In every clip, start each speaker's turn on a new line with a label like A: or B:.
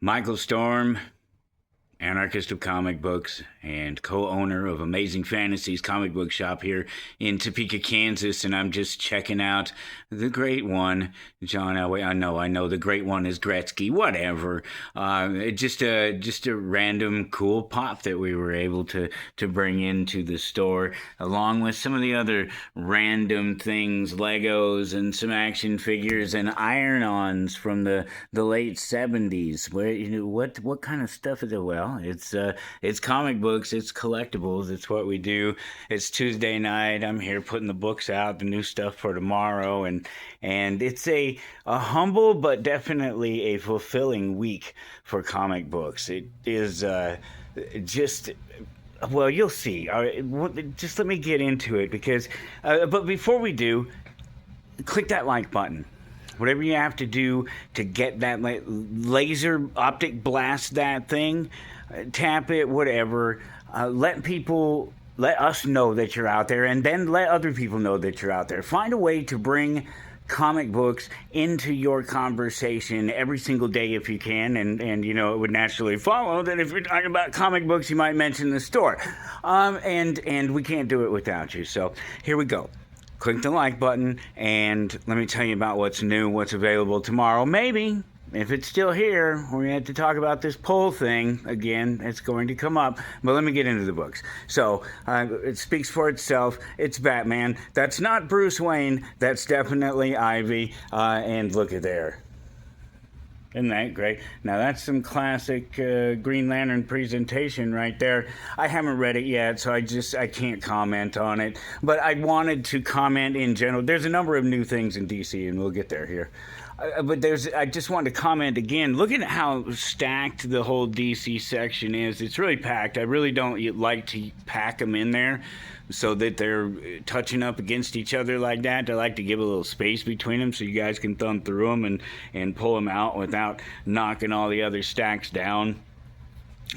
A: Michael Storm, anarchist of comic books and co-owner of Amazing Fantasies comic book shop here in Topeka, Kansas, and I'm just checking out the great one, John Elway. I know, the great one is Gretzky. Whatever. Just a random cool pop that we were able to bring into the store, along with some of the other random things, Legos and some action figures and iron-ons from the late '70s. Where what kind of stuff is it? Well, it's comic books, it's collectibles, it's what we do. It's Tuesday night. I'm here putting the books out, the new stuff for tomorrow, and it's a humble but definitely a fulfilling week for comic books. It is just. Well, you'll see. All right, just let me get into it because. But before we do, click that like button. Whatever you have to do to get that laser optic blast that thing, tap it, whatever. Let us know that you're out there, and then let other people know that you're out there. Find a way to bring comic books into your conversation every single day if you can, and it would naturally follow that if you're talking about comic books, you might mention the store, and we can't do it without you. So here we go. Click the like button, and let me tell you about what's new, what's available tomorrow. Maybe, if it's still here, we have to talk about this poll thing again. It's going to come up, but let me get into the books. So, it speaks for itself. It's Batman. That's not Bruce Wayne. That's definitely Ivy. And look at there. Isn't that great? Now that's some classic Green Lantern presentation right there. I haven't read it yet, so I can't comment on it. But I wanted to comment in general. There's a number of new things in DC, and we'll get there here. I just wanted to comment again. Look at how stacked the whole DC section is. It's really packed. I really don't like to pack them in there so that they're touching up against each other like that. I like to give a little space between them so you guys can thumb through them and pull them out without knocking all the other stacks down.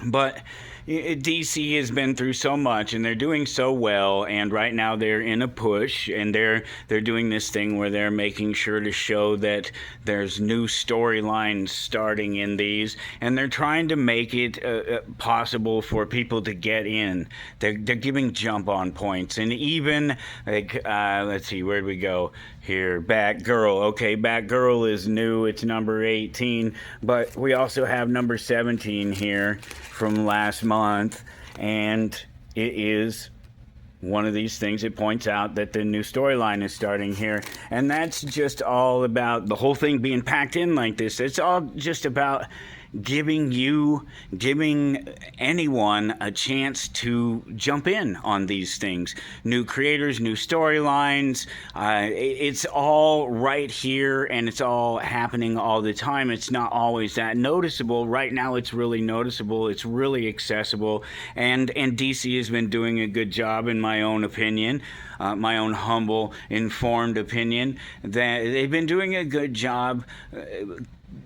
A: But DC has been through so much, and they're doing so well, and right now they're in a push, and they're doing this thing where they're making sure to show that there's new storylines starting in these, and they're trying to make it possible for people to get in. They're giving jump on points, and even let's see, where'd we go here? Batgirl. Okay, Batgirl is new. It's number 18, but we also have number 17 here from last month, and it is one of these things. It points out that the new storyline is starting here, and that's just all about the whole thing being packed in like this. It's all just about giving anyone a chance to jump in on these things. New creators, new storylines. It's all right here, and it's all happening all the time. It's not always that noticeable. Right now, it's really noticeable. It's really accessible, and DC has been doing a good job, in my own opinion. My own humble, informed opinion, that they've been doing a good job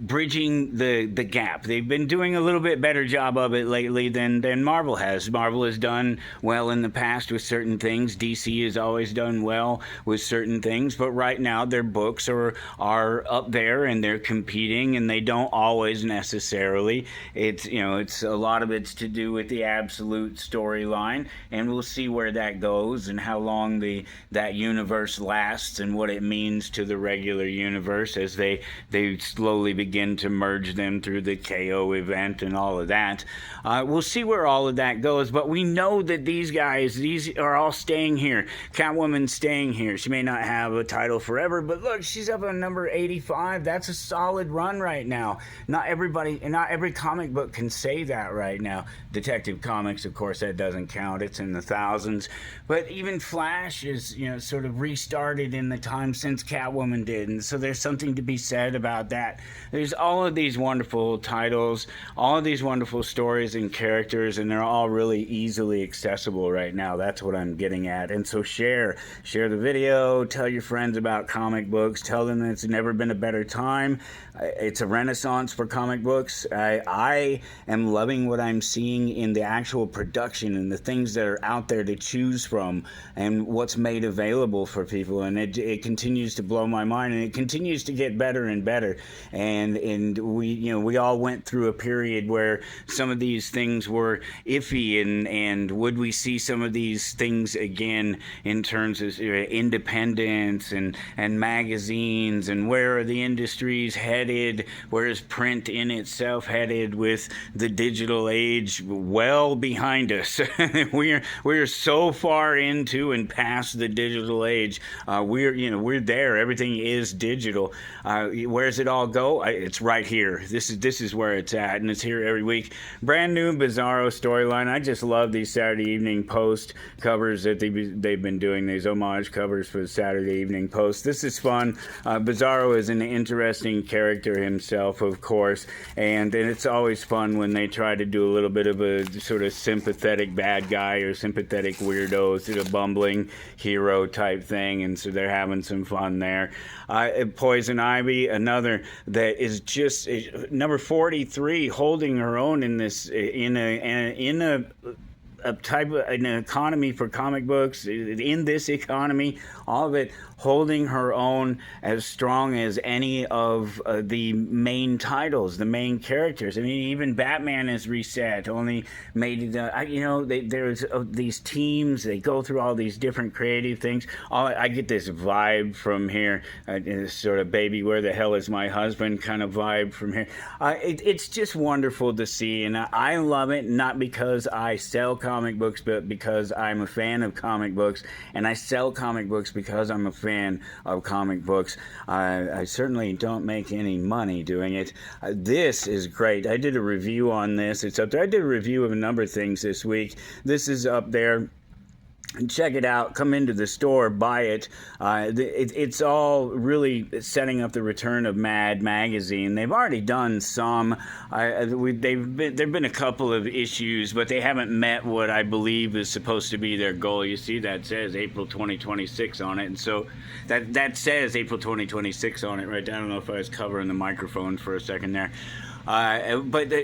A: bridging the gap. They've been doing a little bit better job of it lately than Marvel has. Marvel has done well in the past with certain things. DC has always done well with certain things, but right now their books are up there and they're competing, and they don't always necessarily. It's a lot of it's to do with the absolute storyline, and we'll see where that goes and how long that universe lasts and what it means to the regular universe as they slowly begin to merge them through the KO event and all of that. We'll see where all of that goes, but we know that these are all staying here. Catwoman's staying here. She may not have a title forever, but look, she's up on number 85. That's a solid run right now. Not every comic book can say that right now. Detective Comics, of course, that doesn't count. It's in the thousands. But even Flash is, sort of restarted in the time since Catwoman did, and so there's something to be said about that. There's all of these wonderful titles, all of these wonderful stories and characters, and they're all really easily accessible right now. That's what I'm getting at. And so share the video, tell your friends about comic books, tell them that it's never been a better time. It's a renaissance for comic books. I am loving what I'm seeing in the actual production and the things that are out there to choose from and what's made available for people, and it continues to blow my mind, and it continues to get better and better. And and we all went through a period where some of these things were iffy, and would we see some of these things again in terms of independence and magazines, and where are the industries headed, where is print in itself headed with the digital age well behind us. we're so far into and past the digital age. We're there. Everything is digital. Where's it all go? It's right here. This is where it's at, and it's here every week. Brand new Bizarro storyline. I just love these Saturday Evening Post covers that they've been doing, these homage covers for the Saturday Evening Post. This is fun. Bizarro is an interesting character himself, of course, and it's always fun when they try to do a little bit of a sort of sympathetic bad guy or sympathetic weirdo, sort of bumbling hero type thing, and so they're having some fun there. Poison Ivy, another that is just number 43, holding her own in this in a type of an economy for comic books, in this economy, all of it holding her own as strong as any of the main titles, the main characters. I mean, even Batman is reset, only made there's these teams, they go through all these different creative things. I get this vibe from here, this sort of baby, where the hell is my husband kind of vibe from here. It's just wonderful to see, and I love it, not because I sell comic books, but because I'm a fan of comic books, and I sell comic books because I'm a fan of comic books. I certainly don't make any money doing it. This is great. I did a review on this. It's up there. I did a review of a number of things this week. This is up there. Check it out. Come into the store, buy it. It's all really setting up the return of Mad magazine. They've already done some. There've been a couple of issues, but they haven't met what I believe is supposed to be their goal. You see that says April 2026 on it, and so that says April 2026 on it right there. I don't know if I was covering the microphone for a second there.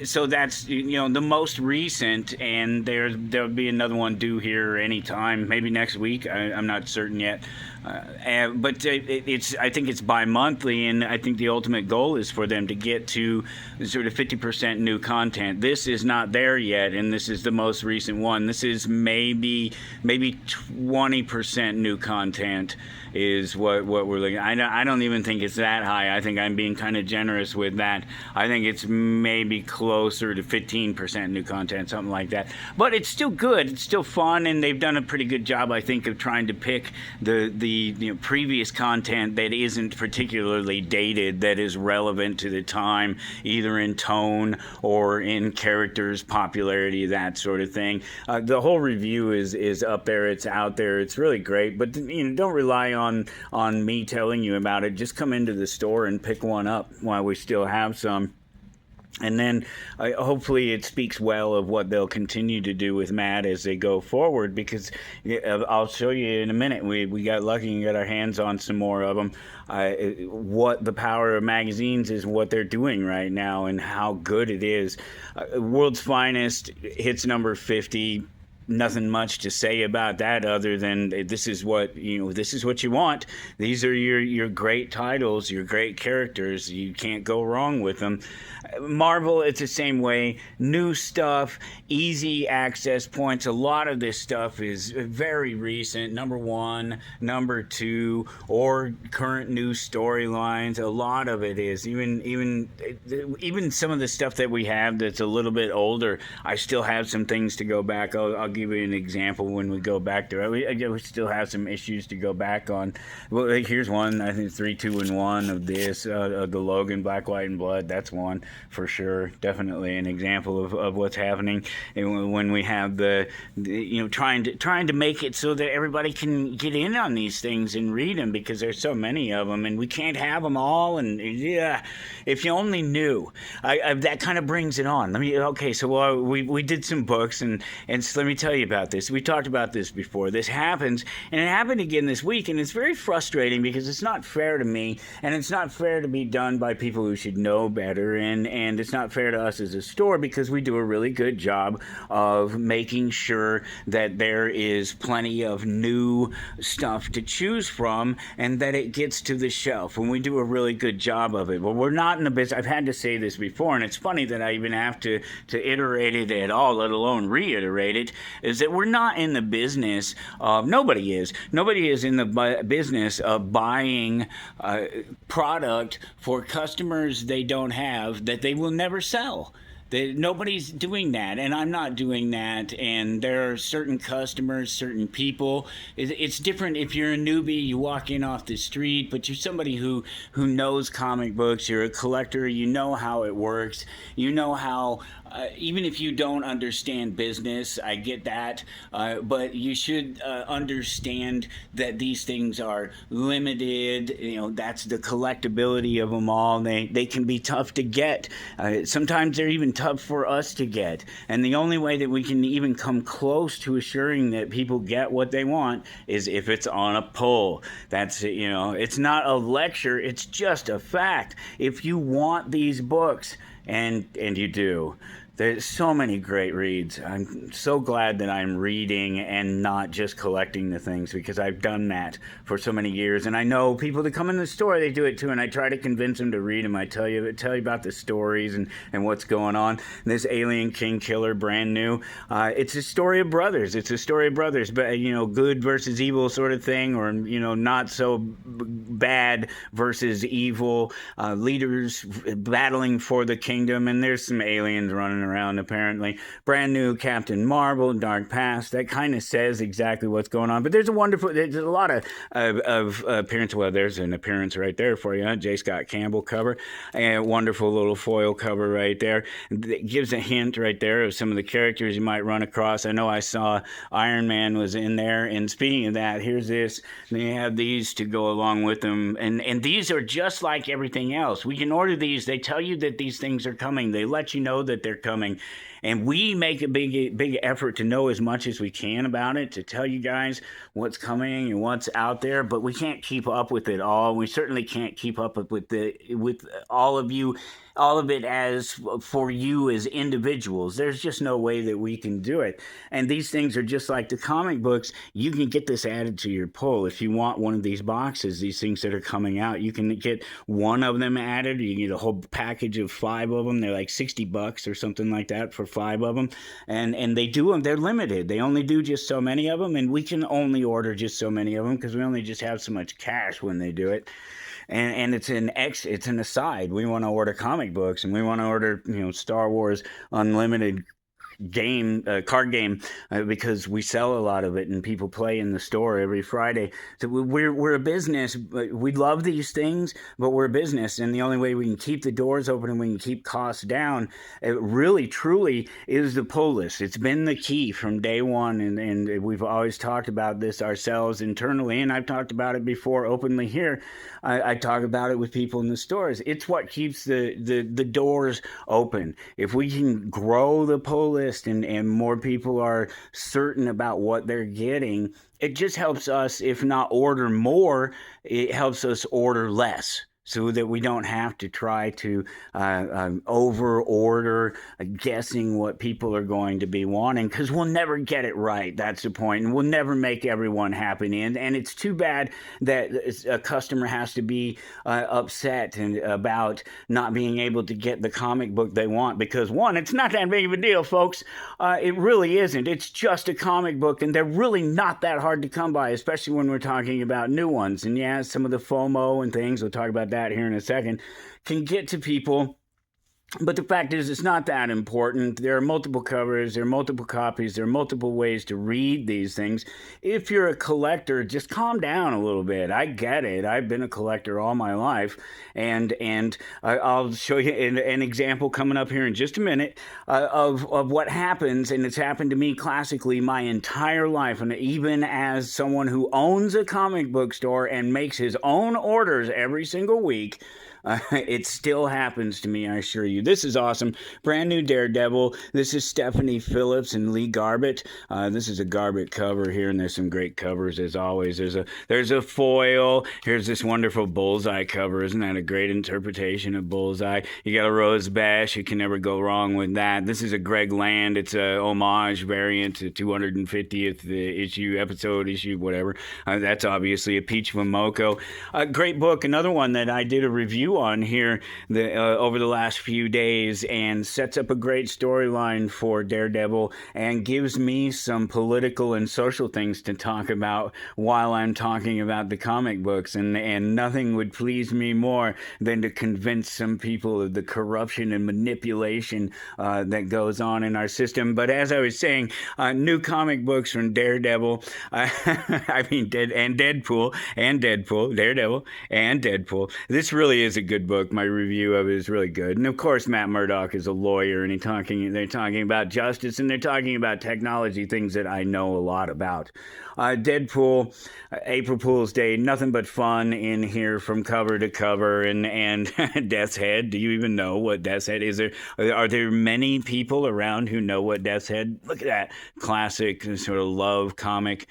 A: So that's the most recent, and there'll be another one due here anytime, maybe next week. I'm not certain yet, but I think it's bi-monthly, and I think the ultimate goal is for them to get to sort of 50% new content. This is not there yet, and this is the most recent one. This is maybe 20% new content is what we're looking at. I don't even think it's that high. I think I'm being kind of generous with that. I think it's maybe closer to 15% new content, something like that. But it's still good. It's still fun, and they've done a pretty good job, I think, of trying to pick the previous content that isn't particularly dated, that is relevant to the time, either in tone or in characters, popularity, that sort of thing. The whole review is up there. It's out there. It's really great. But don't rely on me telling you about it. Just come into the store and pick one up while we still have some. And then hopefully it speaks well of what they'll continue to do with Mad as they go forward, because I'll show you in a minute. We got lucky and got our hands on some more of them. What the power of magazines is, what they're doing right now, and how good it is. World's Finest hits number 50. Nothing much to say about that other than this is what you want. These are your great titles, your great characters. You can't go wrong with them. Marvel, it's the same way. New stuff, easy access points. A lot of this stuff is very recent, number 1, number 2, or current new storylines. A lot of it is even some of the stuff that we have that's a little bit older. I still have some things to go back. I'll give you an example when we go back there. We still have some issues to go back on. Well, here's one. I think 3, 2, and 1 of this, the Logan Black, White, and Blood. That's one for sure. Definitely an example of what's happening. And when we have the trying to make it so that everybody can get in on these things and read them, because there's so many of them, and we can't have them all. And yeah, if you only knew, that kind of brings it on. So we did some books, and so let me tell you about this. We talked about this before. This happens, and it happened again this week, and it's very frustrating because it's not fair to me, and it's not fair to be done by people who should know better, and it's not fair to us as a store because we do a really good job of making sure that there is plenty of new stuff to choose from and that it gets to the shelf, and we do a really good job of it. Well, we're not in the business. I've had to say this before, and it's funny that I even have to iterate it at all, let alone reiterate it, is that we're not in the business of, nobody is in the business of buying product for customers they don't have that they will never sell. Nobody's doing that, and I'm not doing that, and there are certain customers, certain people. It's different if you're a newbie, you walk in off the street, but you're somebody who knows comic books, you're a collector, you know how it works, you know how, even if you don't understand business, I get that, but you should understand that these things are limited. That's the collectability of them all. They can be tough to get. Sometimes they're even tough for us to get, and the only way that we can even come close to assuring that people get what they want is if it's on a pull. That's it's not a lecture, it's just a fact. If you want these books, and you do, there's so many great reads. I'm so glad that I'm reading and not just collecting the things, because I've done that for so many years. And I know people that come in the store, they do it too. And I try to convince them to read them. I tell you about the stories and what's going on. This Alien King Killer, brand new. It's a story of brothers. It's a story of brothers, but good versus evil sort of thing, or not so bad versus evil. Leaders battling for the kingdom, and there's some aliens running around apparently. Brand new Captain Marvel, Dark Past. That kind of says exactly what's going on. But there's a lot of appearance. Well, there's an appearance right there for you. J. Scott Campbell cover. A wonderful little foil cover right there. It gives a hint right there of some of the characters you might run across. I know I saw Iron Man was in there. And speaking of that, here's this. They have these to go along with them. And these are just like everything else. We can order these. They tell you that these things are coming. They let you know that they're coming. And we make a big effort to know as much as we can about it, to tell you guys what's coming and what's out there, but we can't keep up with it all. We certainly can't keep up with all of you, all of it as for you as individuals. There's just no way that we can do it. And these things are just like the comic books. You can get this added to your pull. If you want one of these boxes, these things that are coming out, you can get one of them added, or you can get a whole package of 5 of them. They're like $60 or something like that for 5 of them. And they do them, they're limited. They only do just so many of them, and we can only order just so many of them because we only just have so much cash when they do it. And it's an aside. We want to order comic books, and we want to order Star Wars Unlimited card game because we sell a lot of it and people play in the store every Friday. So we're a business. We love these things, but we're a business, and the only way we can keep the doors open and we can keep costs down, it really truly is the pull list. It's been the key from day one, and we've always talked about this ourselves internally, and I've talked about it before openly here. I talk about it with people in the stores. It's what keeps the doors open. If we can grow the pull list and more people are certain about what they're getting, it just helps us, if not order more, it helps us order less, so that we don't have to try to over order, guessing what people are going to be wanting, because we'll never get it right. That's the point, and we'll never make everyone happy. And it's too bad that a customer has to be upset about not being able to get the comic book they want, because one, it's not that big of a deal, folks. It really isn't. It's just a comic book, and they're really not that hard to come by, especially when we're talking about new ones. And yeah, some of the FOMO and things, we'll talk about that here in a second, can get to people. But the fact is, it's not that important. There are multiple covers, there are multiple copies, there are multiple ways to read these things. If you're a collector, just calm down a little bit. I get it. I've been a collector all my life, and I'll show you an example coming up here in just a minute of what happens, and it's happened to me classically my entire life, and even as someone who owns a comic book store and makes his own orders every single week. It still happens to me, I assure you. This is awesome. Brand new Daredevil. This is Stephanie Phillips and Lee Garbett. This is a Garbett cover here, and there's some great covers as always. There's a foil. Here's this wonderful Bullseye cover. Isn't that a great interpretation of Bullseye? You got a Rose Bash. You can never go wrong with that. This is a Greg Land. It's a homage variant, a 250th episode issue, whatever. That's obviously a Peach Momoko. Great book. Another one that I did a review on here over the last few days, and sets up a great storyline for Daredevil and gives me some political and social things to talk about while I'm talking about the comic books, and nothing would please me more than to convince some people of the corruption and manipulation that goes on in our system. But as I was saying, new comic books from Daredevil, I mean Deadpool, Daredevil and Deadpool. This really is a good book. My review of it is really good. And of course, Matt Murdock is a lawyer, and they're talking about justice, and they're talking about technology, things that I know a lot about. Deadpool, April Fool's Day, nothing but fun in here from cover to cover, and Death's Head. Do you even know what Death's Head is? Are there many people around who know what Death's Head? Look at that classic sort of love comic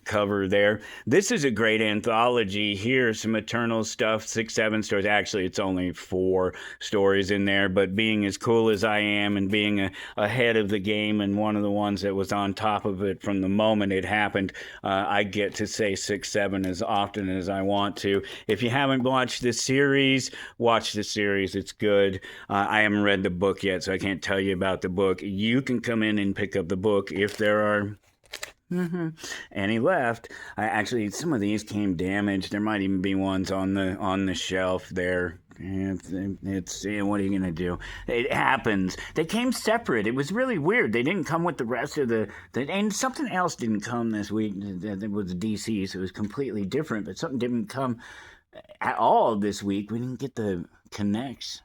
A: cover there. This is a great anthology here. Some Eternal stuff, 6, 7 stories. Actually, it's only 4 stories in there, but being as cool as I am and being ahead of the game and one of the ones that was on top of it from the moment it happened, I get to say 6, 7 as often as I want to. If you haven't watched the series, watch the series. It's good. I haven't read the book yet, so I can't tell you about the book. You can come in and pick up the book if there are any left. Actually, some of these came damaged. There might even be ones on the shelf there. It's what are you gonna do? It happens. They came separate. It was really weird. They didn't come with the rest of and something else didn't come this week. It was DC, so it was completely different. But something didn't come at all this week. We didn't get the connects.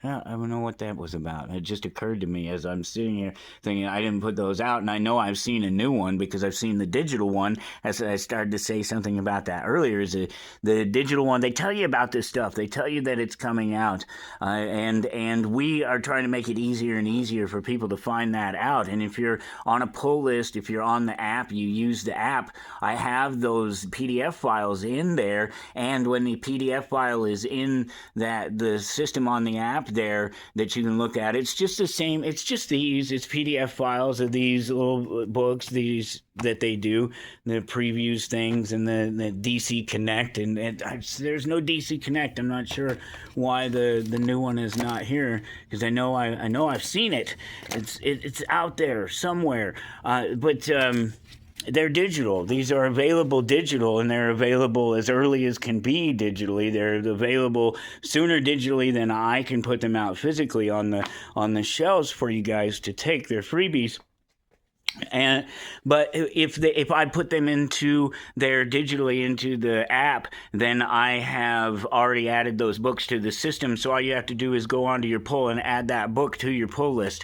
A: I don't know what that was about. It just occurred to me as I'm sitting here thinking I didn't put those out, and I know I've seen a new one because I've seen the digital one. As I started to say something about that earlier, is the digital one. They tell you about this stuff. They tell you that it's coming out, and we are trying to make it easier and easier for people to find that out. And if you're on a pull list, if you're on the app, you use the app. I have those PDF files in there, and when the PDF file is in the system on the app there that you can look at, it's just the same. It's just it's PDF files of these little books, these that they do, the previews things, and the DC Connect, and there's no DC Connect. I'm not sure why the new one is not here, because I know I've seen it. It's out there somewhere, but they're digital. These are available digital, and they're available as early as can be digitally. They're available sooner digitally than I can put them out physically on the shelves for you guys to take. They're freebies. But if I put them digitally into the app, then I have already added those books to the system. So all you have to do is go onto your pull and add that book to your pull list.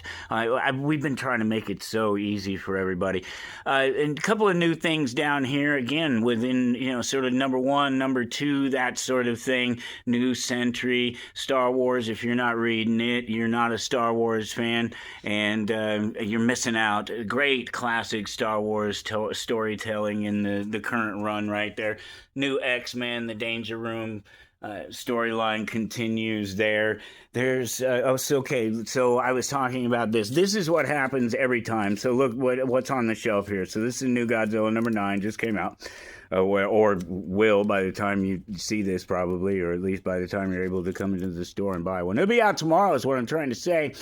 A: We've been trying to make it so easy for everybody. And a couple of new things down here again within sort of number 1, number 2, that sort of thing. New Century, Star Wars. If you're not reading it, you're not a Star Wars fan, and you're missing out. Great classic Star Wars storytelling in the current run right there. New X-Men, the Danger Room storyline continues there. There's so I was talking about this. This is what happens every time. So look what's on the shelf here. So this is New Godzilla number 9, just came out. Or will by the time you see this, probably, or at least by the time you're able to come into the store and buy one. It'll be out tomorrow is what I'm trying to say.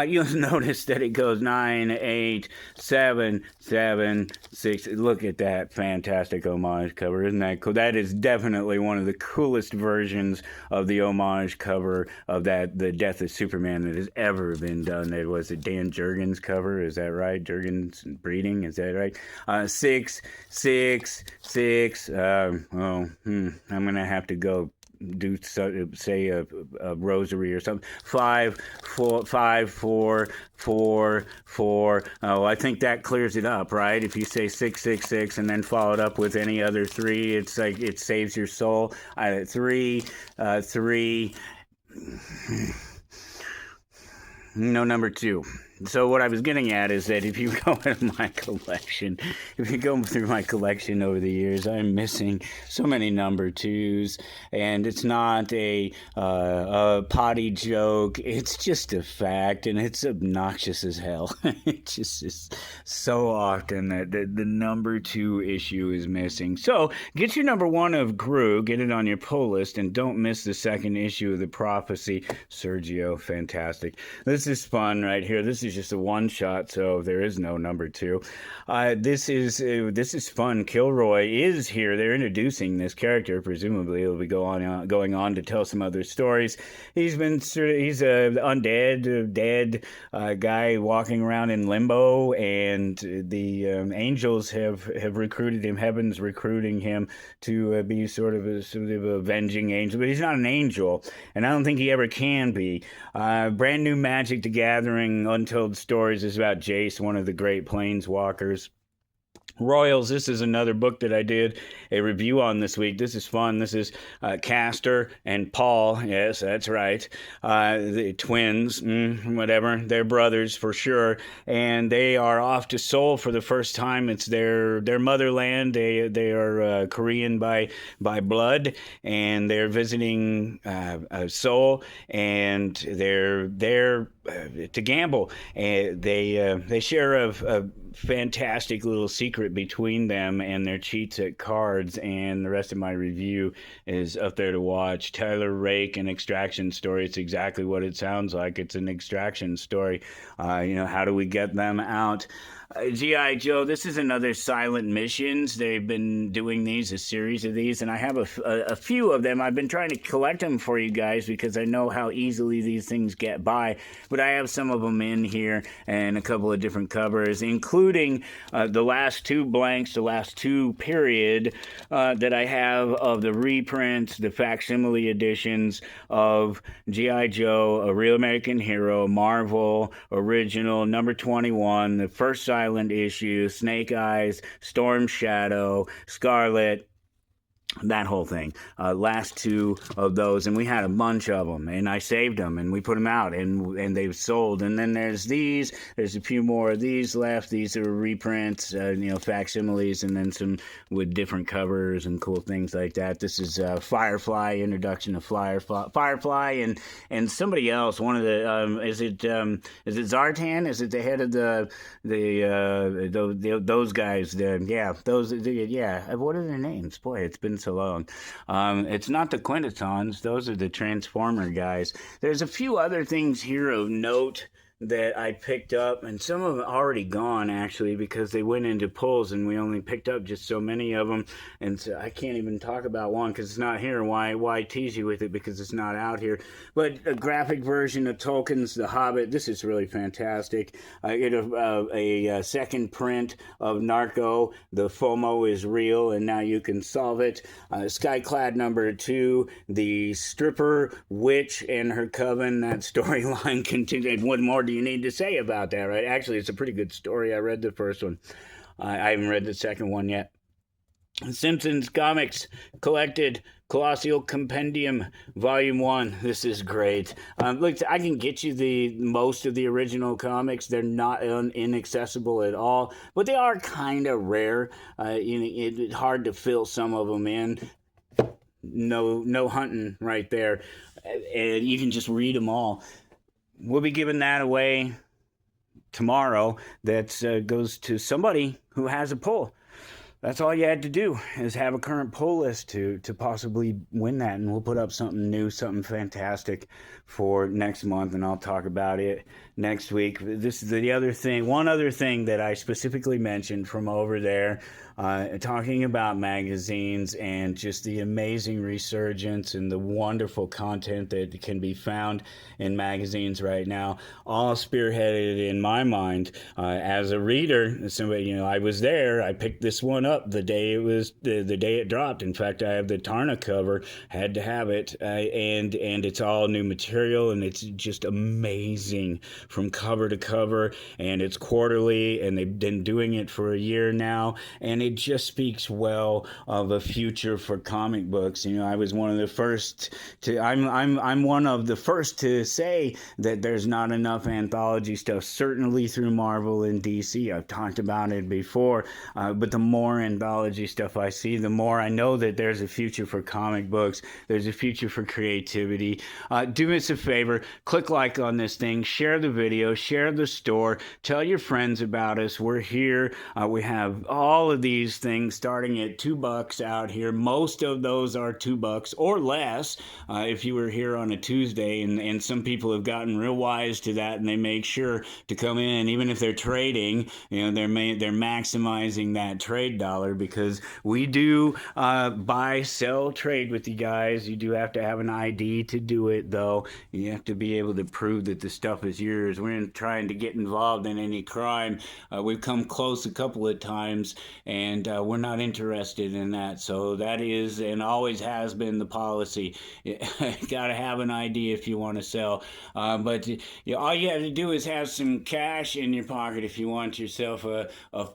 A: You'll notice that it goes 9, 8, 7, 7, 6. Look at that fantastic homage cover. Isn't that cool? That is definitely one of the coolest versions of the homage cover of the Death of Superman that has ever been done. It was a Dan Jurgens cover. Is that right? Jurgens Breeding. Is that right? 6, 6, 6. I'm going to have to go say a rosary or something. 5, 4, 5, 4, 4, 4. Oh, I think that clears it up, right? If you say 6, 6, 6, and then follow it up with any other 3, it's like it saves your soul. 3, 3, No, number two. So what I was getting at is that if you go in my collection, if you go through my collection over the years, I'm missing so many number twos, and it's not a potty joke. It's just a fact, and it's obnoxious as hell. It just is so often that the number two issue is missing. So get your number one of Gru, get it on your pull list, and don't miss the second issue of the Prophecy. Sergio, fantastic. This is fun right here. This is just a one shot, so there is no number two. This is fun. Kilroy is here. They're introducing this character. Presumably, he'll be going on to tell some other stories. He's a undead, dead guy walking around in limbo, and the angels have recruited him. Heaven's recruiting him to be sort of a avenging angel, but he's not an angel, and I don't think he ever can be. Brand new Magic the Gathering Untold Stories is about Jace, one of the great planeswalkers. Royals, this is another book that I did a review on this week. This is fun. This is Castor and Paul. Yes, that's right. The twins, whatever. They're brothers for sure. And they are off to Seoul for the first time. It's their motherland. They are Korean by blood, and they're visiting Seoul, and they're there to gamble. And they share a fantastic little secret between them, and their cheats at cards. And the rest of my review is up there to watch. Tyler Rake, an extraction story. It's exactly what it sounds like. It's an extraction story. How do we get them out? G.I. Joe, this is another Silent Missions. They've been doing a series of these, and I have a few of them. I've been trying to collect them for you guys because I know how easily these things get by, but I have some of them in here and a couple of different covers, including the last two blanks, the last two period that I have of the reprints, the facsimile editions of G.I. Joe, A Real American Hero, Marvel, Original, number 21, the first Silent issue, Snake Eyes, Storm Shadow, Scarlet, that whole thing. Last two of those, and we had a bunch of them, and I saved them, and we put them out, and they've sold. And then there's a few more of these left. These are reprints, facsimiles, and then some with different covers and cool things like that. This is Firefly, introduction of Firefly, and somebody else. One of the is it Zartan? Is it the head of those guys? What are their names? Boy, it's been so long. It's not the Quintatons. Those are the Transformer guys. There's a few other things here of note that I picked up, and some of them already gone actually because they went into pulls and we only picked up just so many of them, and so I can't even talk about one because it's not here. Why tease you with it because it's not out here? But a graphic version of Tolkien's The Hobbit. This is really fantastic. I get a second print of Narco. The FOMO is real and now you can solve it. Skyclad number 2, the stripper witch and her coven. That storyline continued. What more do you need to say about that, right? Actually, it's a pretty good story. I read the first one. I haven't read the second one yet. Simpsons Comics Collected Colossal Compendium Volume 1. This is great. Look, I can get you most of the original comics. They're not inaccessible at all, but they are kind of rare. It's hard to fill some of them in. No hunting right there. And you can just read them all. We'll be giving that away tomorrow. That goes to somebody who has a pull. That's all you had to do is have a current pull list to possibly win that, and we'll put up something new, something fantastic for next month, and I'll talk about it next week. This is the other thing, one other thing that I specifically mentioned from over there, talking about magazines and just the amazing resurgence and the wonderful content that can be found in magazines right now, all spearheaded in my mind as a reader. Somebody, I was there, I picked this one up the day it was the day it dropped. In fact, I have the Tarna cover, had to have it, and it's all new material, and it's just amazing from cover to cover, and it's quarterly, and they've been doing it for a year now, and it just speaks well of a future for comic books. You know, I was one of the first to I'm one of the first to say that there's not enough anthology stuff, certainly through Marvel and DC. I've talked about it before, but the more anthology stuff I see, the more I know that there's a future for comic books. There's a future for creativity. Do us a favor, click like on this thing, share the video, share the store, tell your friends about us. We're here. We have all of these things starting at $2 out here. Most of those are $2 or less if you were here on a Tuesday, and some people have gotten real wise to that, and they make sure to come in, even if they're trading. You know, they're maximizing that trade dollar, because we do buy, sell, trade with you guys. You do have to have an ID to do it, though. You have to be able to prove that the stuff is yours. We're not trying to get involved in any crime. We've come close a couple of times, and we're not interested in that. So that is and always has been the policy. Got to have an ID if you want to sell. But all you have to do is have some cash in your pocket if you want yourself a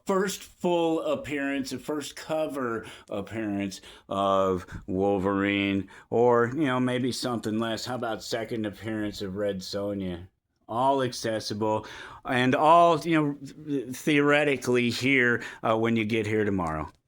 A: first full appearance, a first cover appearance of Wolverine, or maybe something less. How about second appearance of Red Sonja? All accessible, and all theoretically here when you get here tomorrow.